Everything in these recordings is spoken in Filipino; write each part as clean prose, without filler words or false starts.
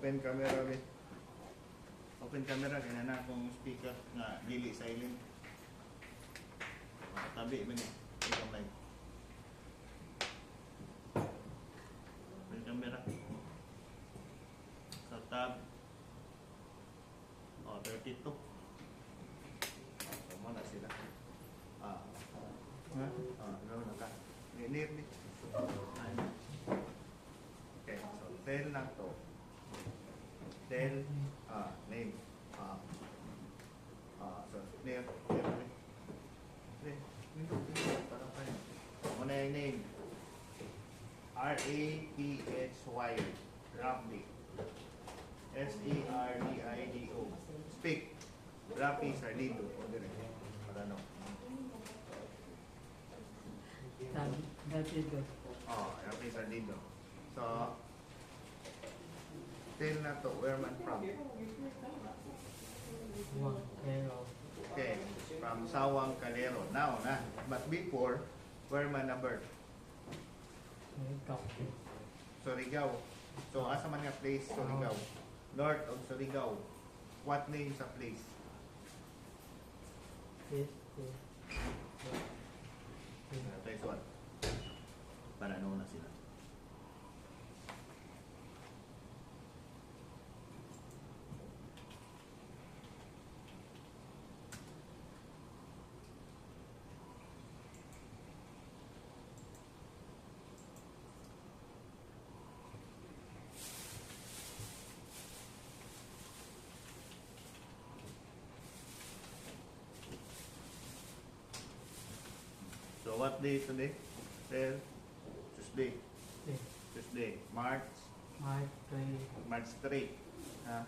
open camera with. Open camera kaya na akong speaker nga dili silent. Tabi man ni. Ikaw live. Open camera. Sa tab. 32. Tama na sila. Gawin na ka. Ninir ni. Okay, so tell lang to. Tell, name. So, name. Parang pa yun. Muna yung name. R-A-P-H-Y. Rapi. S-E-R-D-I-D-O. Speak. Rapi Sardido. O dire. Marano. Sardido. Rapi Sardido. So, tell na to, where man from? Pero, Okay, from Sawang Calero. Now, na. But before, where man na birth? ikaw. Surigao. So, asa man nga place, Surigao? North of Surigao. What name sa place? This one. Para ano na sila. So what day today? Tuesday. Tuesday. March 3. Ha?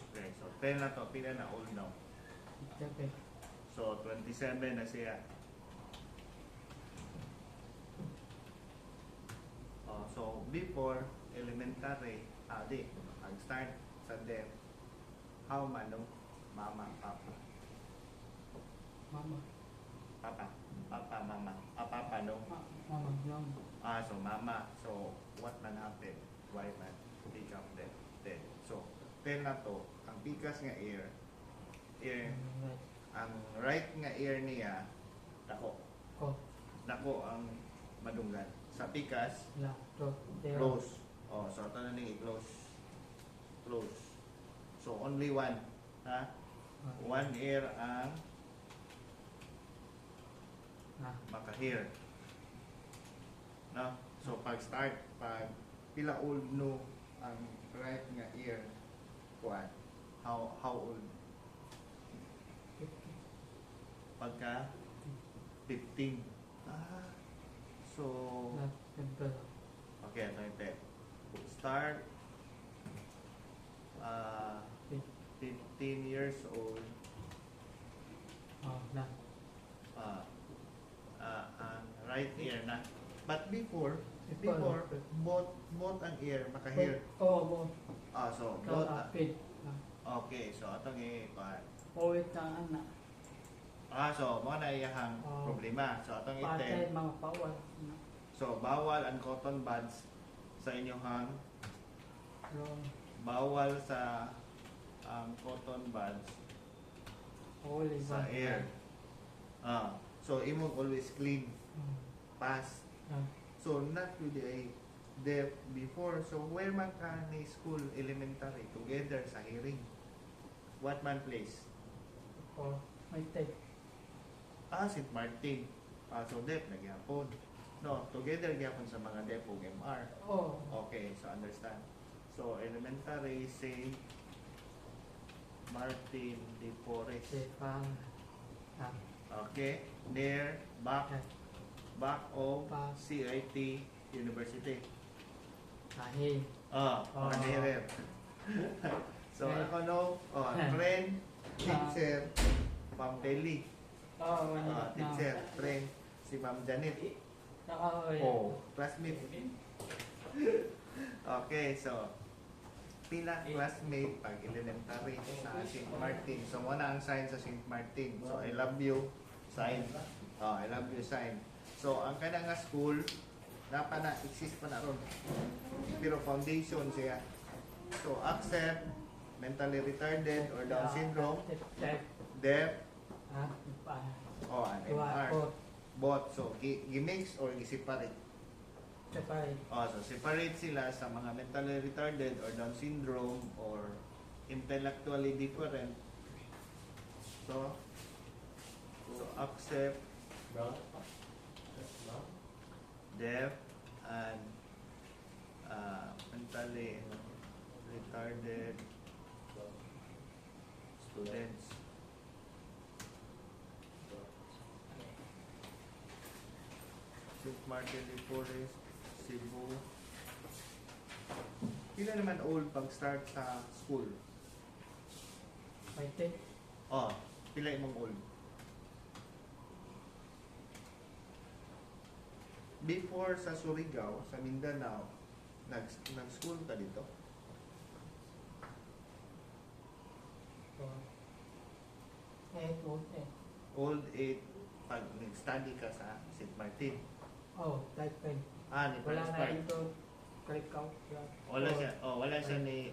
Okay, so 10 na to. Pila na old now. So 27 na siya. So before elementary, start sa there. How manong mama, papa? Mama. Papa, mama. Papa no? Mama, no. So mama. So what man happen? Why man become dead? So, ten na to, ang pikas nga ear, ang right nga ear niya, dako. Dako ang madunggan. Sa pikas, close. So ito na nang i-close. Close. So only one, ha? One ear ang maka-hear. No? So pag pila old no ang right nga ear, kuan? How old? Pagka 15. So okay, ito yung tip. Start 15 years old. Right ear na. But before both ang ear maka-hear. Both. So both. Okay, so atong Wait na anak. So mo na iyang problema. So atong Patay mga bawal. So bawal ang cotton buds sa inyong bawal sa cotton buds sa air. So imo always clean. Pass. So not really there before. So where man ka ni school elementary together sa hearing? What man place? May take. St. Martin. So deaf nagyapon. No, together gyapon sa mga deaf ug MR. Okay, so understand. So elementary St. Martin de Porres. Okay, near back of CIT University. Nearer. So ako no, friend, teacher, Ma'am Telly. Teacher, friend, si Ma'am Janet. Classmate. Okay, so pila classmate pag elementary sa St. Martin. So muna ang sign sa St. Martin. So I love you sign. I love you sign. So, ang kana nga school, napa na, exist pa na ron. Pero foundation siya. So, accept, mentally retarded or Down syndrome, Tep. deaf, Pa. and MR. Both. So, gi-mix or gi-separate. Separate. So separate sila sa mga mentally retarded or Down syndrome or intellectually different. So accept deaf and mentally retarded students. St. Martin de Porres, Cebu. Pila naman old pag start sa school? May tep. Pila imong old? Before sa Surigao, sa Mindanao, nag-school ka dito? Old 8 pag nag-study ka sa St. Martin. Type pen. Ni Wala na transfer. ito. Click out. Wala siya ni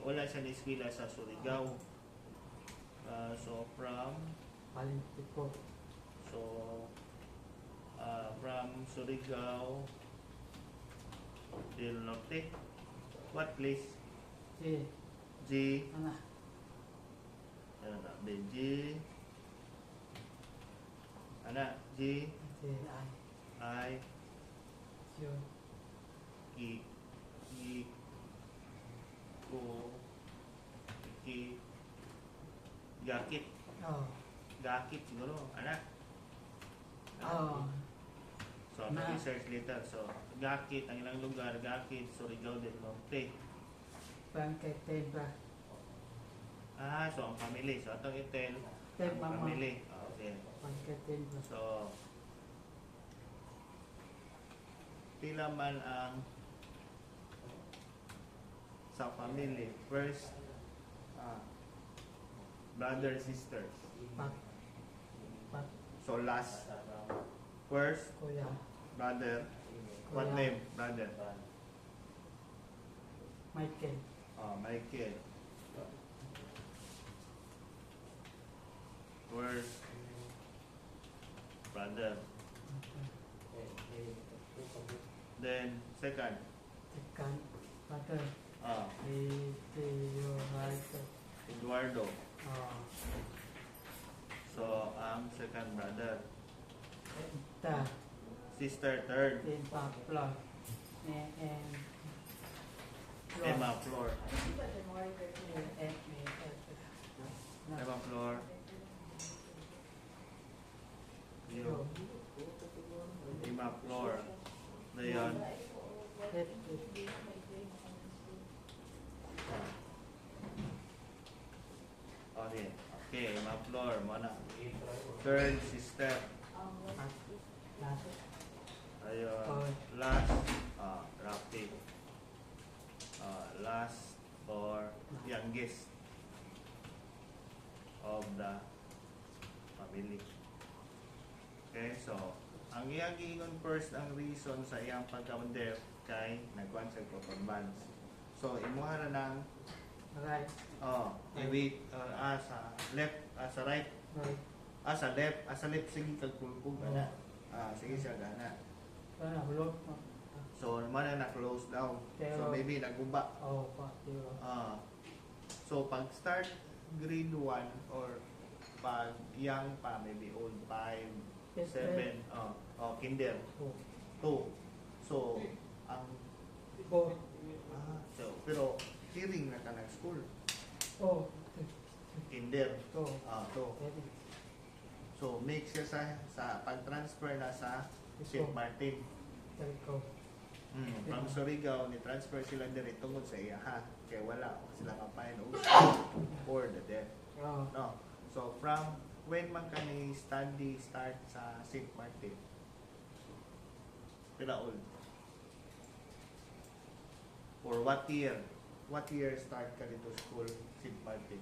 eskwela sa Surigao. So from Palintiko. from Surigao till Norte. What place? Si. G. Ano? G. G. Si. I. Siyo. I. Ko. Ki. Gakit. Gakit siguro. So, research later. So, Gakit, ang ilang lugar, Gakit, Surigao del Norte. Pangketebra. So ang family. So, atong itel, Tep ang mama. family. Okay. Pangketebra. So, pila man ang sa family. First, brother, sisters. Pat. So, last. First, Kuya. brother. What Kuya. name? Brother. Michael. Michael. First, brother. Then, second. Second. Father. Theodore. Eduardo. So, ang second brother. Ta. Sister, third. Then Pablo. And Emma Flor. And Emma Flor. Yo. Emma Flor. Dayon. Okay, Emma Flor. Mana. Third sister. Ayun. Last. Rafi. Last or youngest of the family. Okay, so ang iyang giingon first ang reason sa iyang pagka-deaf kay nagkuhan sa cotton buds. So imuha na ng right. i-wait sa left, sa right, sa left, sa left sige kagpulpog ana. Sige siya gana. Hulot mo. So naman na close down. So Pero- maybe naguba. So pag start grade 1 or pag young pa, maybe old 5, 7, kinder 2. So ang pero hearing na ka nag-school. Kinder 2. So make siya sa pag-transfer na sa St. Martin. From Surigao, ni-transfer sila dire tungod sa iya ha. Kaya wala sila kapayan for the deaf. No. So from when man ka ni study start sa St. Martin? Pila old? Or what year? What year start ka dito school St. Martin?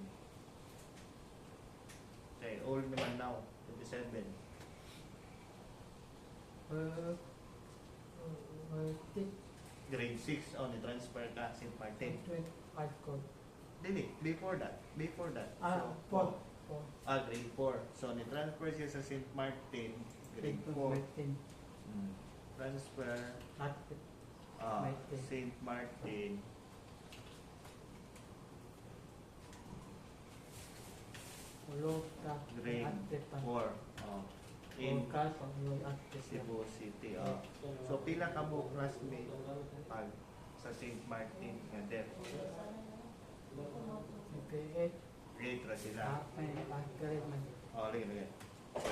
Okay, old naman now, 27. Grade 6, ni transfer ka St. Martin. 25 ko. Dili, before that. Four. Grade 4. So, ni-transfer siya sa St. Martin, grade 4. Transfer, Martin. St. Martin. Ulo ka. Grade Ate pa. 4. In Ulo ka. Ulo ate siya. Cebu City. So, pila ka mo classmate pag sa St. Martin nga depth? Okay. Grade ra sila. May grade man. Lagi. So,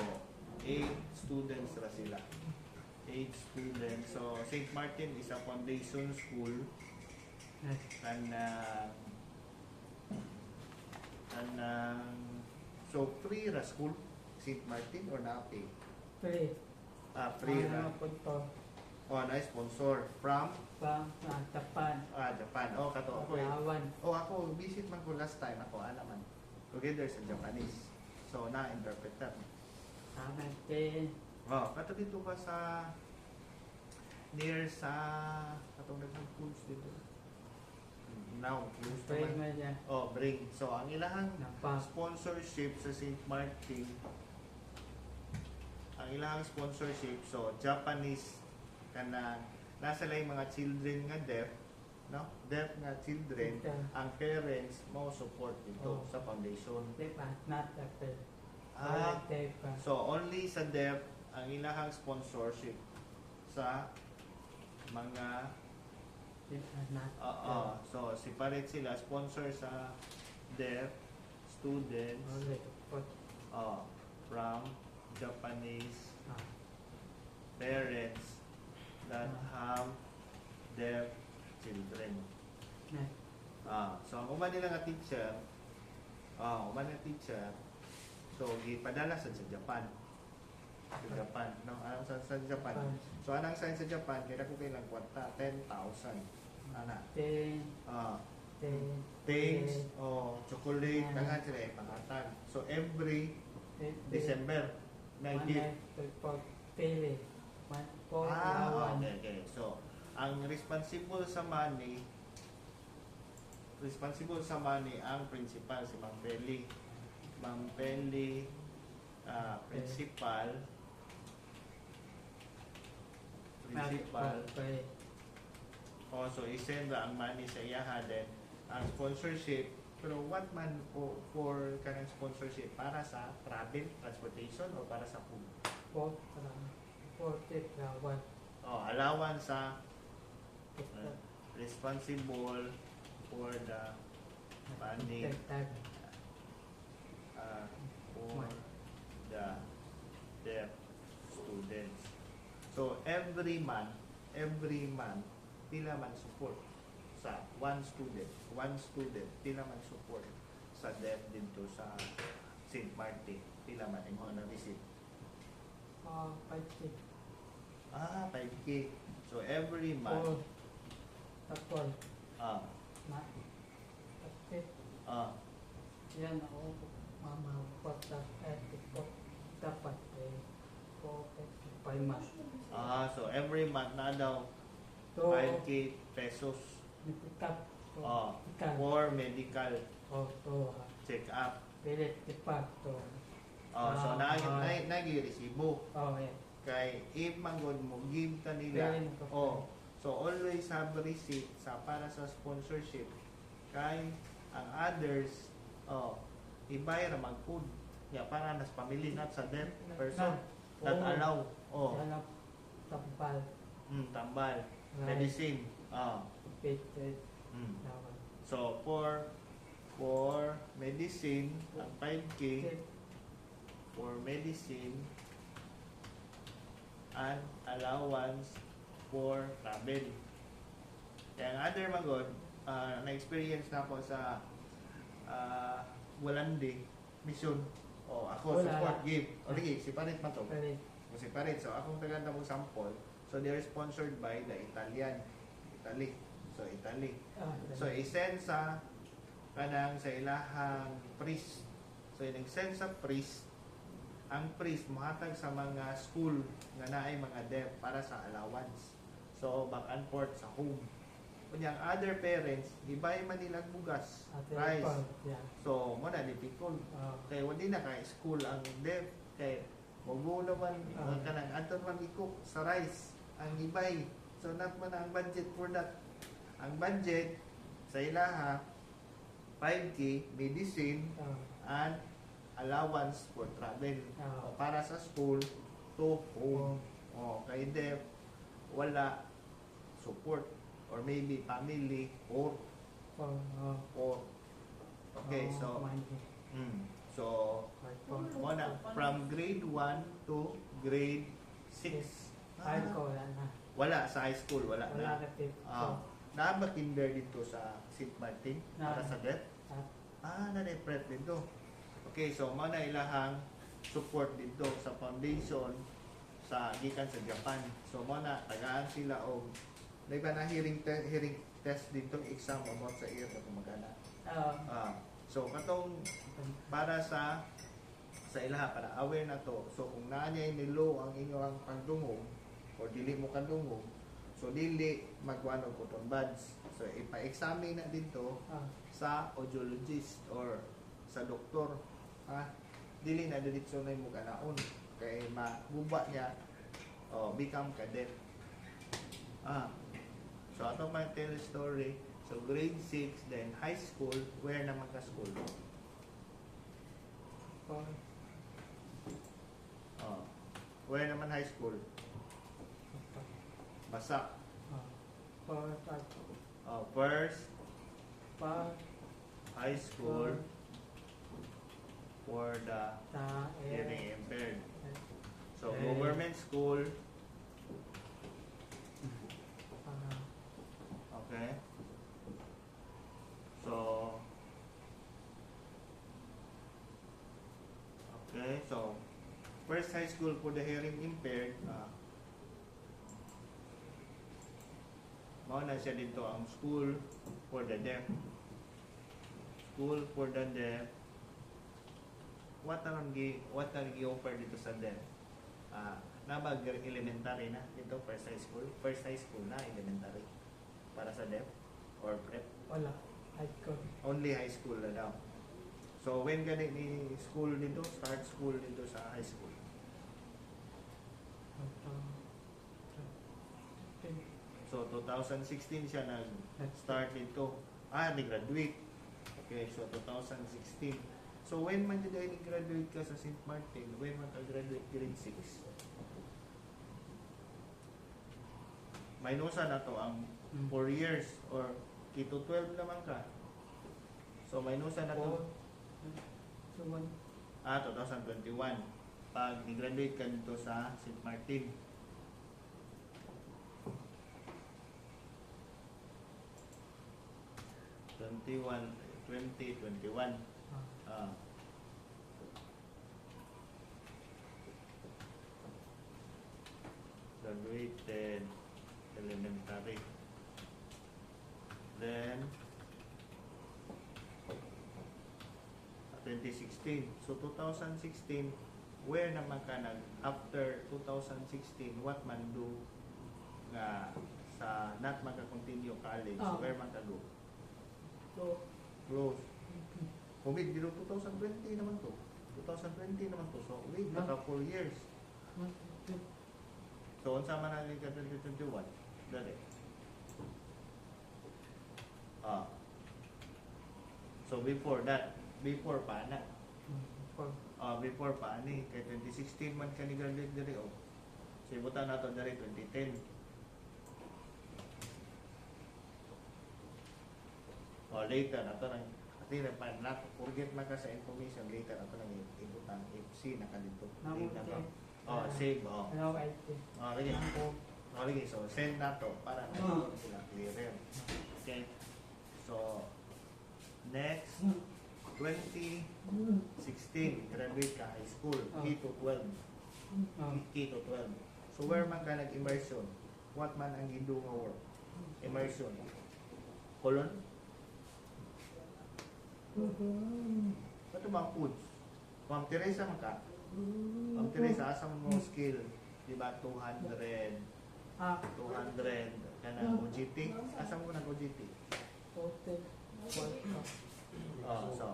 8 students ra sila. 8 students. So, St. Martin is a foundation school and so free ra school St. Martin or na-pay? Free. Free ra. Punto. Na-sponsor from Japan. Japan. Kato ako eh. Palawan. Ako, visit man ko last time. Ako, naman. Together sa Japanese. So, na-interpret that. Amen. Then, Kato dito ka sa near sa katong daghang foods dito. Now, close pray naman. mo niya. Bring. So, ang ilahang Napa. sponsorship sa St. Martin, ang ilahang sponsorship, so, Japanese, kana, nasa lang mga children nga deaf, no? Deaf nga children, Okay. ang parents, mo support dito sa foundation. Diba? Not Apple. Diba? So, only sa deaf, ang ilahang sponsorship sa mga Diba? Not so separate sila sponsor sa deaf students Only put. from Japanese Ah. parents that have deaf children. So ang uman nila nga teacher, so gipadala sa Japan. Sa Japan, no? Sa Japan. So anang sign sa Japan, kaya ko kailang kwarta 10,000. Ana. Then, Things, chocolate, tangan sila pangatan. So every December, may gift. Pili. Okay. So, ang responsible sa money ang principal, si Mang Peli. Mang Peli, principal. So isend ang money sa iyaha din. Ang sponsorship, pero what man for kanang sponsorship? Para sa travel, transportation, o para sa food? Allowance sa responsible for the money for the deaf students. So every month, pila man support sa one student, pila man support sa deaf dito sa St. Martin, pila man imo na visit. 5K. 5K. So every month, Tapos, yan ako, mamawat sa etik ko. Dapat po, 5 months. So every month na daw So, 5K pesos Nipikap. for medical So, check up. pilit tipak. So nagi-resibo. Yeah. Kay if manggod mo give ta nila. Very important. So always have receipt sa para sa sponsorship. Kay ang others ibay ra mag-food. Para nas family not sa deaf person that allow. Yan ang tambal. Tambal. Medicine. Pilit. So for medicine, ang 5K for medicine and allowance for travel. Kaya ang other magod, na-experience na ako sa Walandi mission. Ako support give. Lagi, si Parit man to. Si Parit. So akong tagando mo sample. So they are sponsored by the Italy. So isend sa kanang sa ilahang priest. So nag-send sa priest. Ang priest mohatag sa mga school nga naay mga deaf para sa allowance. So, back and forth sa home. Kunyang other parents, ibay man nilang bugas, rice. Yeah. So, mo na difficult. Kaya wala na kay school ang dev. Kaya mabuo naman kanang anton man ikok sa rice ang ibay. So, not man ang budget for that. Ang budget sa ilaha 5K medicine and allowance for travel. O, para sa school to home. O, kay dev wala support or maybe family or okay, so so muna from grade 1 to grade 6 wala sa high school, wala na. Na ba kinder dito sa St. Martin para sa deaf? Na-prep dito. Okay, so muna ilahang support dito sa foundation sa gikan sa Japan. So muna tagaan sila og diba na hearing test dito exam about sa ear na kumagana. So katong para sa ilaha para aware na to. So kung naanyay nilo ang inyong pagdungog o dili mo kadungog, so dili magwano ko tong buds. So ipa-examine na dito sa audiologist or sa doktor. Dili na diretso na mo kanaon kay maguba niya become ka-deaf. So ato pa tell story. So grade 6 then high school, where naman ka school? Where naman high school? Basak. First high school for the hearing impaired. So government school. Okay. So first high school for the hearing impaired. Mao na siya dito ang school for the deaf. School for the deaf. What are gi-offer dito sa deaf? Nabag elementary na dito first high school. First high school na elementary para sa deaf or prep. Wala. High school. Only high school na daw. So when gani ni school dito, start school dito sa high school. So 2016 siya nag-start dito. Ni-graduate. Okay, so 2016. So when man dito ni-graduate ka sa St. Martin, when man ka graduate grade 6? Minusa na to ang 4 years or K to 12 naman ka. So minusa na to. 2021. Pag ni-graduate ka dito sa St. Martin. '21. Graduated elementary. Then 2016. So 2016, where naman ka after 2016, what man do nga sa not magka-continue college, where man ka do? Close. COVID dito 2020 naman to. 2020 naman to. So wait, naka 4 years. So unsa man ang ka 2021? Dali. So before that, before pa na. Before pa ani kay 2016 man ka ni graduate diri So ibutan nato diri 2010. Later nato nang atira pa na forget na ka sa information later nato nang ibutan FC na ka dito. Save lagi. Lagi so send nato para na sila clear. Okay. So next 2016 graduate ka high school K to 12. So where man ka nag-immersion? What man ang gidu nga work? Immersion. Colon? Ito bang foods? Ma'am Teresa man ka? Ma'am Teresa, asa mo skill? Diba 200 Ah, 200 kana OGT. Asa mo nag-OGT? hotel. Welcome. Oh, so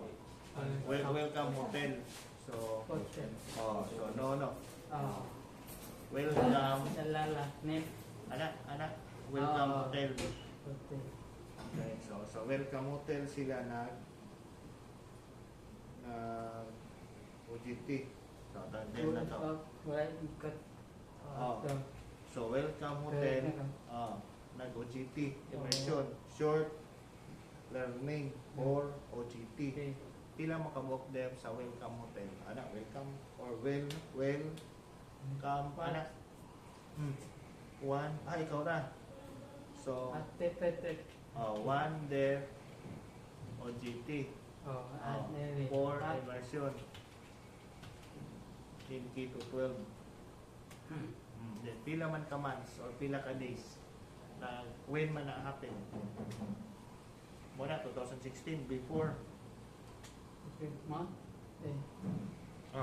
welcome hotel. So Hotel. so no. Ah, Welcome Nalala. Net. anak welcome Ah. hotel. Hotel. Okay, so welcome hotel sila nag OGT. So tandem na to. Wala ikat. Ah. So welcome hotel nag-OGT immersion short learning or OGT. Okay. Pila makabook them sa welcome hotel. Anak, welcome or come anak. One, ikaw na. So, Ate Petek. one there OGT. Oh, at Neri. For immersion in K to 12. Then pila man ka months or pila ka days na when man na happen. Muna 2016 before Okay, month. Eh.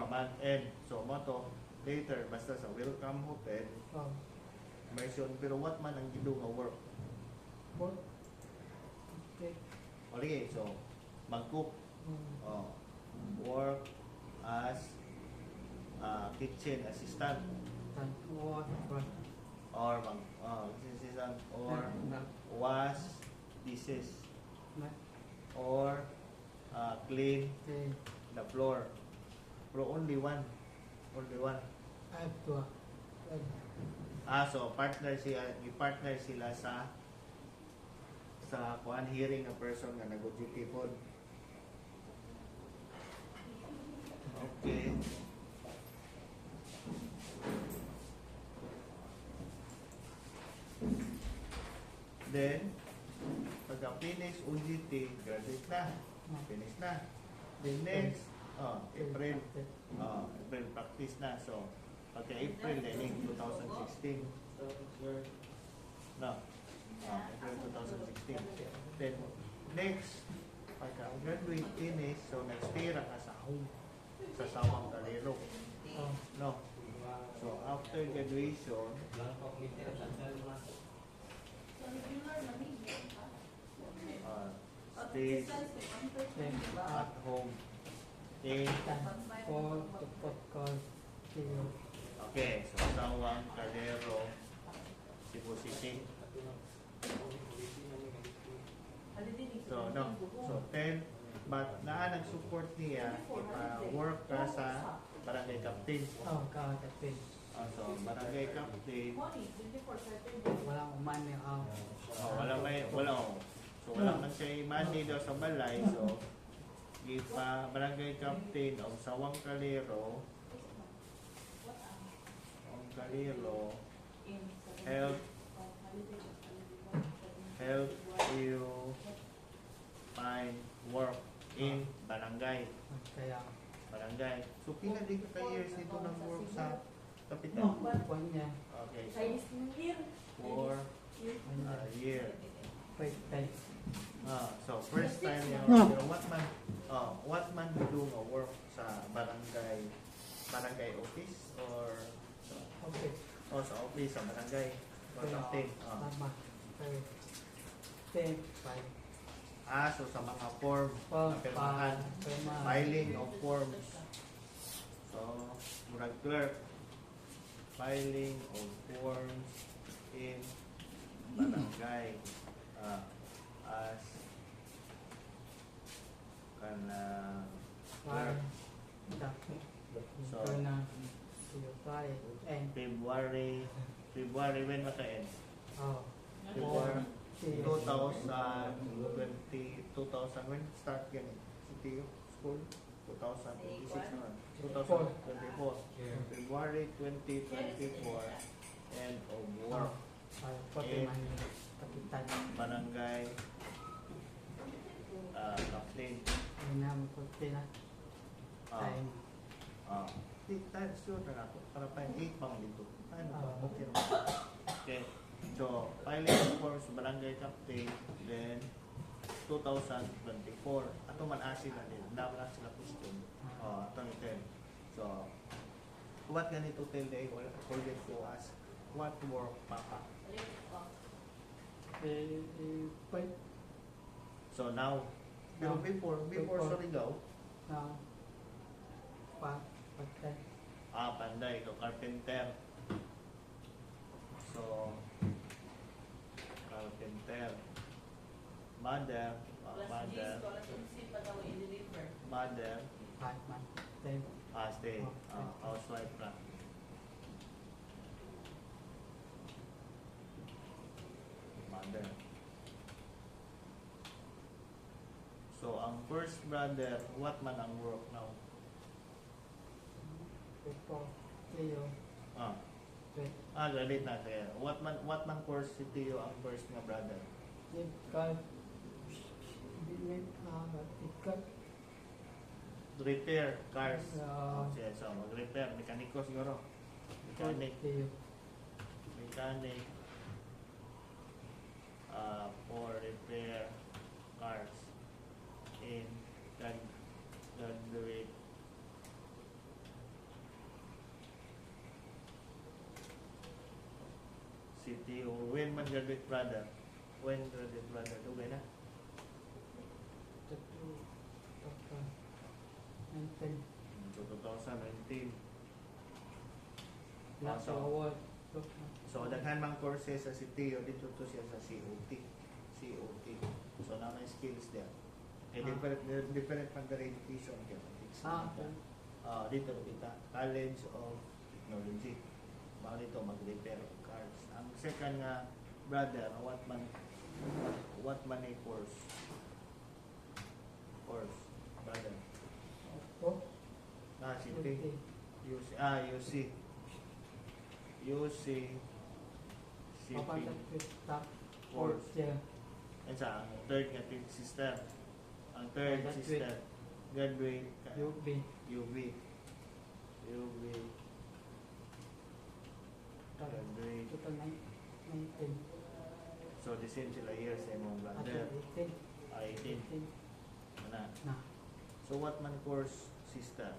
month end. So mo to later basta sa welcome hotel Oh, immersion pero what man ang gidu nga work. what? Okay. Okay, so mag-cook work as kitchen assistant Tan what? or assistant or wash dishes or clean Okay. the floor. Pero only one. Adwa. So partner sila sa kuan hearing a person nga nag-duty pod. Okay. Then pagka finish OGT, graduate na. Finish na. Then next, April. April practice na. So, pagka April, then 2016. No. April 2016. Then, next, pagka graduate finish, so next year ka sa home. Sa Sawang Kalero. Oh, No. So, after graduation, stay then at home in for the podcast. okay, so Sawang Calero, Cebu City. So no, so 10 but naa nag-support niya work ka sa barangay captain. Oh, kakatapin. So barangay captain, Walang umani ang wala man siya money daw sa balay, so gipa barangay captain of Sawang Calero. Help you find work in barangay. kaya So pila din ka years dito nang work sa kapitan? kwan niya. Okay, so 4 year. First time. So first time niya, pero what man you do nga work sa barangay office or Okay. sa office sa barangay or captain. Tama. Okay. 10, 5. So sa mga form na pirmahan, Pirmahan. filing of forms. So murag clerk, filing of forms in barangay as kana clerk. So, Ito na. Siyotay. And, February when maka-end? oh. February 2000. 2000 when start ganit? City school? 2026 naman. 2024. February 2024 end of work. Pati man kapitan. Barangay captain. Ay naman pati na. Time. Time sure na ako. Para pa 8 bang dito. Ano ba? Ah. Okay naman. Okay. So, filing of forms barangay captain, then 2024. Ato man asin na din. Dama na sila question. Ato ni 10. So, what ganito tell day? Wala forget to ask. What work, Papa? But So now, pero No. before Before. Surigao, now, patay. Panday, so carpenter. So, carpenter. Mother, mother, Batman. Then, stay, housewife na. Mother. So, ang first brother, what man ang work now? before, Leo, Ah, then, graduate na kaya. What man course si Tio ang first nga brother? ikat, ikat, Repair cars. Ah. Siya, so mag-repair, mekaniko siguro. Mechanic, Leo, mechanic for repair cars in graduate city. When man graduate brother? When graduate brother? Dugay na? tatu, tata, nanten, So 2019. nasa so- award, So, daghan mang courses sa City, dito to siya sa COT. COT. So, na may skills there. Eh, different pang education. okay. Dito kita, College of Technology. Baka dito mag-repair of cars. Ang second nga, brother, what man ay course? Course, brother. Oh, City. UC. UC. papantat Shipping. with top, Course. yeah, And sa ang third nga sister. Ang third Graduate. sister. Graduate. UB, UV. UV. Graduate. 2019, So, the same sila years sa imong at brother. 18, 18. Ano? na, So, what man course sister?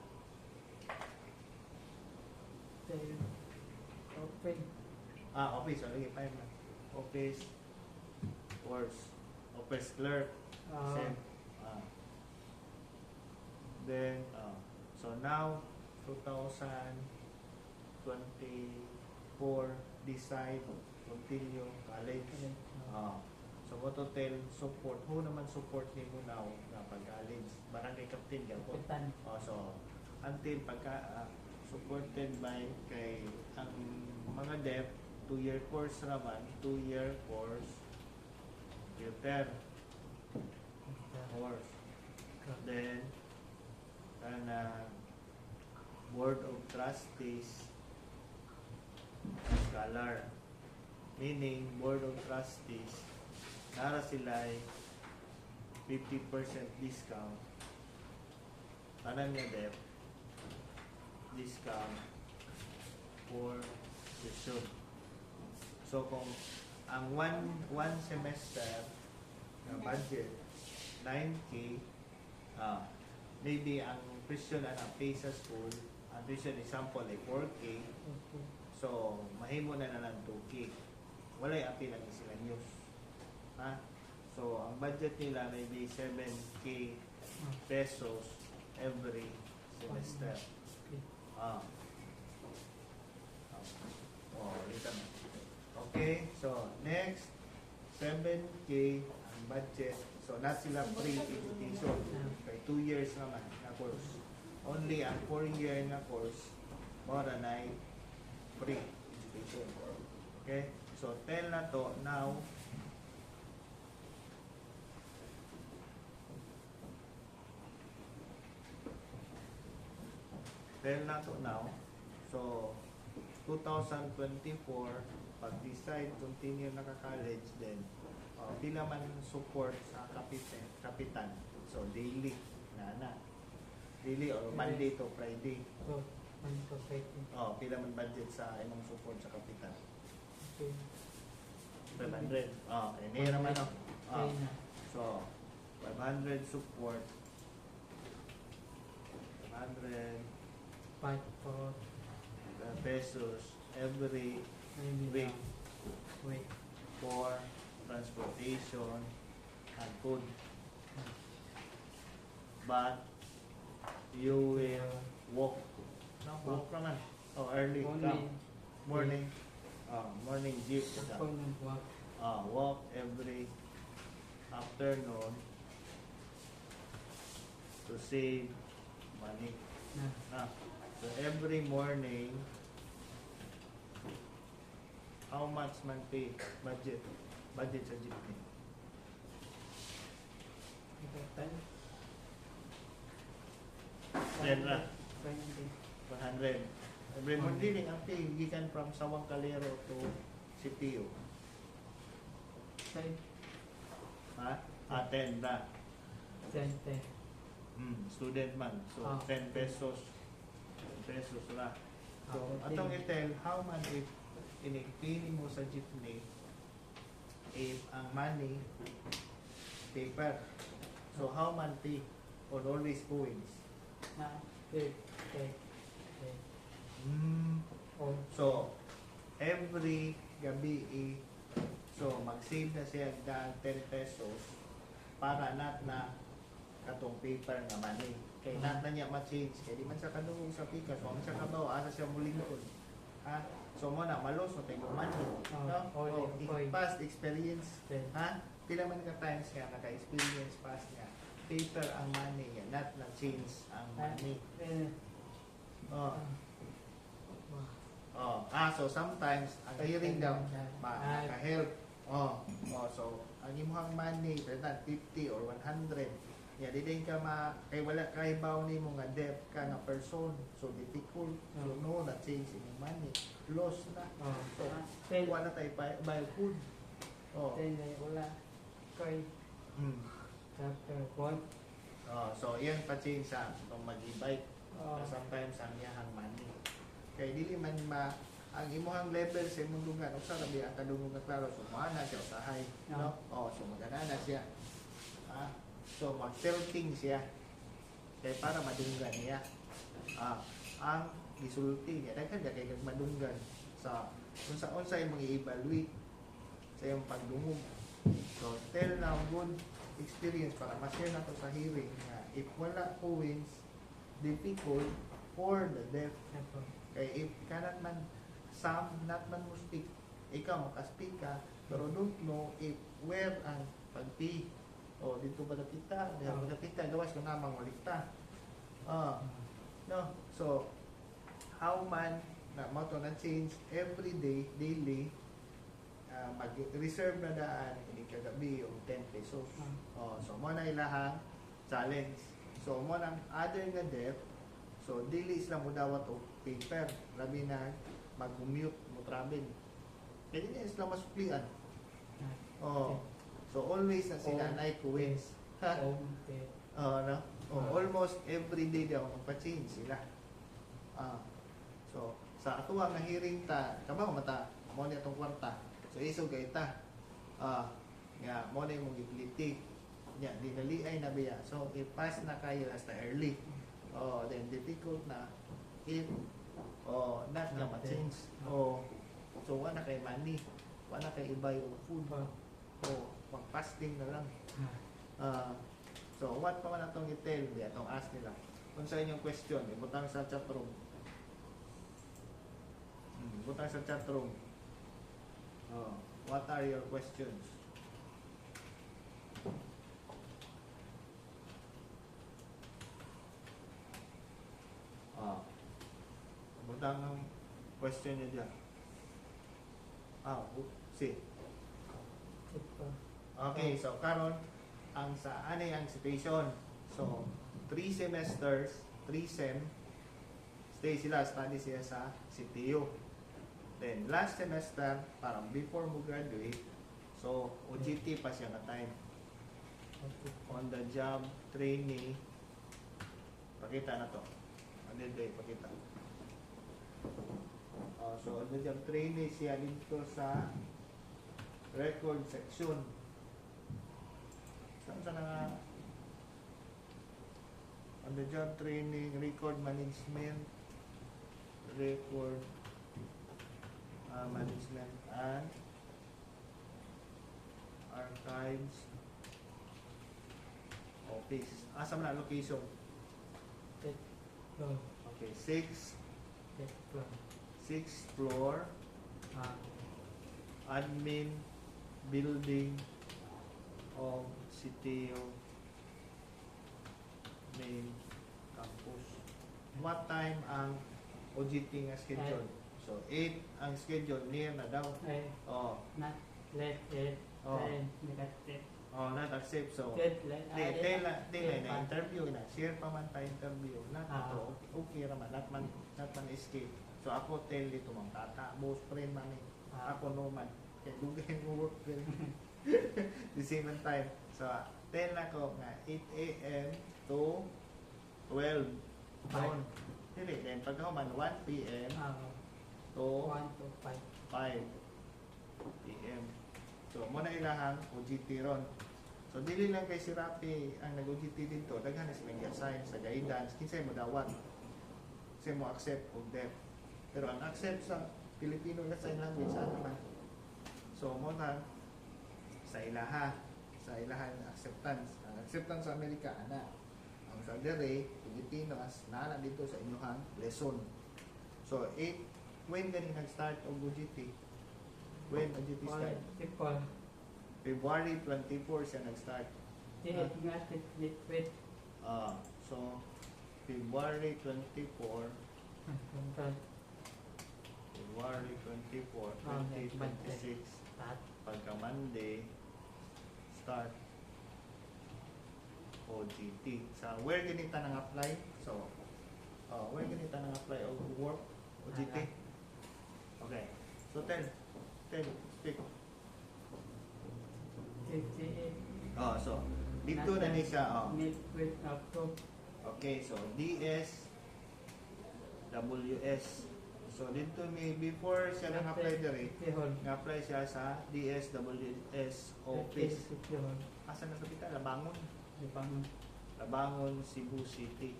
then, open, Office. Lagi pa yun. Office. Course. Office clerk. Same. Then, so now, 2024, decide, continue, college. So, mo to tell support. Who naman support ni mo now na pag-college? Barangay captain ka po. kapitan, So, until pagka supported by kay ang mga dev, 2-year course naman, 2-year course, tutor course. Then, Board of Trustees scholar. Meaning, Board of Trustees, nara sila 50% discount. Tanan nga debt, discount for tuition. So, kung ang one semester na budget, 9K, maybe ang tuition na pay sa school, ang tuition example ay 4K, okay, so mahimo na lang 2K. Walay api lang sila news. So, ang budget nila maybe 7K pesos every semester. Dito na. Okay, so next, 7K ang budget. So, not sila free education. Okay, 2 years naman na course. Only ang 4-year na course, more than free education. Okay, so tell na to now. Tell na to now. So, 2024, pag-decide, continue naka-college, then pila man support sa kapitan. So, daily na. Daily or Monday to Friday. so, manito, second, Pila man budget sa imong support sa kapitan. okay, 500. Hindi naman o. okay na, So, 500 support. 500 5 for, pesos every Maybe week wait. for transportation and food. But you will walk. No, walk naman. Oh, early Only come. Morning. Morning jeep. afternoon walk. Walk every afternoon to save money. Na. So every morning, how much man pay budget sa jeepney? Ito time. Yan na. 20. 100. Every morning ang pay gikan from Sawang Calero to CPO. Time. Ha? 10 na. 20. Student man. So 10 pesos. 10 pesos na. So atong itel how man if inipili mo sa jeepney if ang money paper. So how man pay or always coins. Na. 30. Oh. So every gabi so mag-save na siya daan 10 pesos para nat na katong paper nga money. Kay nat na niya ma-change. Kaya di man siya kadungog sa pika. So ang siya kabaw, asa siya mulingkod. Ha? So mo na, malos mo tayo money. No? Past experience. Ha? Pila man ka times nga, naka-experience past nga. Paper ang money nga, not na change ang money. So sometimes, ang hearing daw, naka-help. So, ang imuhang money, pwede 50 or 100. di din ka kay wala kay baw ni mo nga debt ka nga person. So, difficult. So, no, na change in your money. Loss na. So, wala tayo buy food. Wala. Kay chapter 1. So, yan pa change sa itong mag-e-bike. Sometimes, ang yahang money. Kay dili man ang imuhang level sa imong lugar usa ra biya kadungog nga klaro so maana siya usahay no so magana siya so mag-tilting siya kay para madunggan niya ang gisulti niya daghan kay madunggan sa unsa imong i-evaluate sa imong pagdungog so tell now good experience para ma-share nato sa hearing nga if wala coins difficult for the deaf kay if cannot man some not man mo speak ikaw maka-speak ka pero don't know if where ang pag-pay dito ba napita diha ba napita gawas ko namang malikta no so how man na mo to na change every day daily mag-reserve na daan hindi kagabi o 10 pesos so mo na ilahang challenge so mo nang other nga debt so daily sila mo dawat og paper labi na mag-commute mo travel kaya din sila masuklian so always na sila na coins no almost every day daw magpa-change sila so sa ato nga hearing ta kabaw mata mo ni atong kwarta so iso kay ta nga mo na imong gipliti nya dinaliay na biya so i-pass na kayo hasta early then difficult na if not na ma-change so wala kay money wala kay ibay o food mag-fasting na lang so what pa man atong i-tell di atong ask nila kung sa inyong question ibutang sa chat room what are your questions ibutang ang question nyo dyan see okay so karon ang sa ano ang situation so 3 semesters 3 sem stay sila study siya sa CTU then last semester parang before mo graduate so OJT pa siya na time on the job training pakita na to ano din pakita so on the job training siya dito sa record section saan sa nga on the job training record management record Management and Archives Office. Asa man ang location? Floor. Okay, 6 Floor. 6th floor, admin building of City of Main Campus. What time ang OJT nga schedule? So 8 ang schedule, near na daw. Oh, Not late, Oh. negative. oh, not accept. So Late, late. Di na interview na. Share pa man ta interview. Not to okay ra man, not man escape. So ako tell dito mang tata, boss friend man eh. Ako no man. Kaya dugay mo work friend. The same time. So tell na ko nga 8 a.m. to 12 noon. Dili, then pagkahuman 1 p.m. to 1 to 5. 5 p.m. So, muna ilahang OJT ron. So, dili lang kay si Rapi ang nag-OJT dito. Daghan na silang i-assign sa guidance. Kinsay mo dawat. Kinsay mo accept o depth. Pero ang accept sa Filipino na sign language, ano man. So, muna sa ilaha. Sa ilahan acceptance. Ang acceptance sa Amerika, ana. Ang sa dere, Filipino, as naana dito sa inyong lesson. So, when ganing nag-start o OJT? When OJT start? February 24 siya nag-start. So, February 24, February 24, 2026, pagka Monday, start OJT. Sa where ganita nang apply? So, where ganita nang apply o work OJT? Okay. So, speak. 58. So, dito na ni siya. With approve. Okay, so DSWS. So, dito may before siya nang apply dire, nang-apply siya sa DSWS office. Asa na sa kita? Labangon, Cebu City.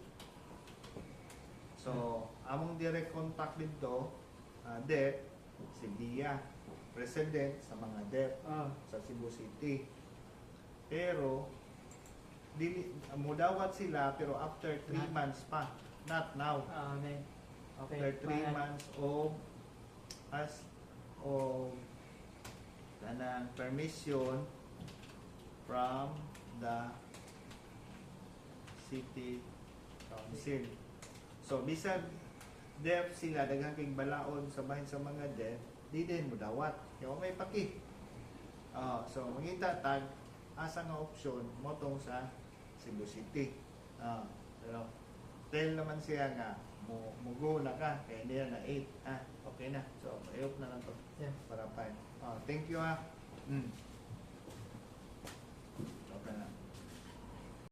So, among direct contact dito, DEP, si Dia, president sa mga DEP sa Cebu City. Pero, mudawat sila pero after 3 months pa. Not now. After 3 months of kanang permission from the city council. So, bisag DEP sila, daghang kay balaod sa bahin sa mga DEP, di din mo dawat. Kaya may paki. So, mangita tag, asa nga option mo tong sa Cebu City. Pero, tell naman siya nga, mugo na ka, kaya niya na 8. Okay na. So, ayok na lang to. Yeah. Para pa. Thank you.